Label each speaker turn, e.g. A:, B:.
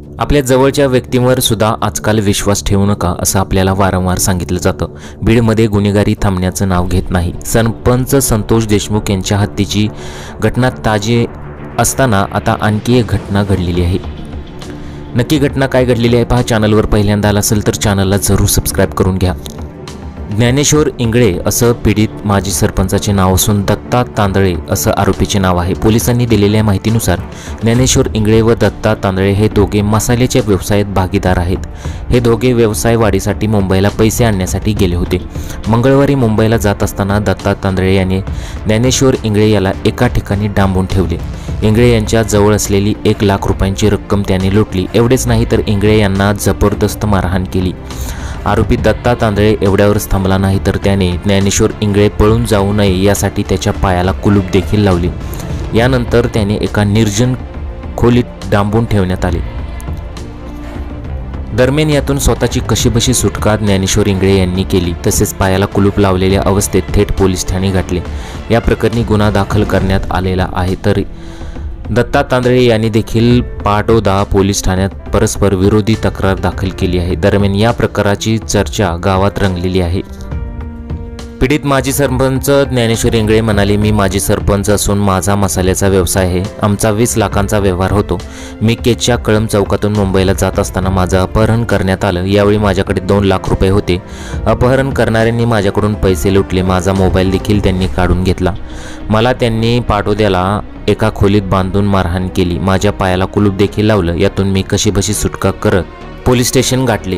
A: आपल्या जवळच्या व्यक्तींवर सुद्धा आजकाल विश्वास ठेवू नका असं आपल्याला वारंवार सांगितलं जातं। बीडमध्ये गुन्हेगारी थांबण्याचं नाव घेत नाही। सरपंच संतोष देशमुख यांच्या हत्येची घटना ताजी असताना आता आणखी एक घटना घडलेली आहे। नक्की घटना काय घडलेली आहे पहा। चॅनलवर पहिल्यांदा आला असेल तर चॅनलला जरूर सबस्क्राइब करून घ्या। ज्ञानेश्वर इंगळे असं पीडित माजी सरपंचाचे नाव असून दत्ता तांदळे असं आरोपीचे नाव आहे। पोलिसांनी दिलेल्या माहितीनुसार ज्ञानेश्वर इंगळे व दत्ता तांदळे हे दोघे मसाल्याच्या व्यवसायात भागीदार आहेत। हे दोघे व्यवसाय वाढीसाठी मुंबईला पैसे आणण्यासाठी गेले होते। मंगळवारी मुंबईला जात असताना दत्ता तांदळे यांनी ज्ञानेश्वर इंगळे याला एका ठिकाणी डांबून ठेवले। इंगळे यांच्या जवळ असलेली 1 लाख रुपयांची रक्कम त्याने लुटली। एवढेच नाही तर इंगळे यांना जबरदस्त मारहाण केली। आरोपी दत्ता तांदळे एवढ्यावरच थांबला नाही तर त्याने ज्ञानेश्वर इंगळे पळून जाऊ नये यासाठी त्याच्या पायाला कुलूप देखील लावले। यानंतर त्याने एका निर्जन खोलीत डांबून ठेवण्यात आले। दरम्यान यातून स्वतःची कशीबशी सुटका ज्ञानेश्वर इंगळे यांनी केली। तसेच पायाला कुलूप लावलेल्या अवस्थेत थेट पोलीस ठाणे गाठले। या प्रकरणी गुन्हा दाखल करण्यात आलेला आहे। तर दत्ता तांदळे यांनी देखील पाटोदा पोलीस ठाण्यात परस्पर विरोधी तक्रार दाखल केली आहे। दरम्यान या प्रकाराची चर्चा गावात रंगलेली आहे। पीडित माजी सरपंच ज्ञानेश्वर इंगळे म्हणाले, मी माजी सरपंच असून माझा मसाल्याचा व्यवसाय आहे। आमचा 20 लाखांचा व्यवहार होतो। मी केजच्या कळंब चौकातून मुंबईला जात असताना माझं अपहरण करण्यात आलं। यावेळी माझ्याकडे 2 लाख रुपये होते। अपहरण करणाऱ्यांनी माझ्याकडून पैसे लुटले। माझा मोबाईल देखील त्यांनी काढून घेतला। मला त्यांनी पाटोद्याला एका खोलीत बांधून मारहाण केली। माझ्या पायाला कुलूप देखील लावलं। यातून मी कशीबशी सुटका करत पोलीस स्टेशन गाठले।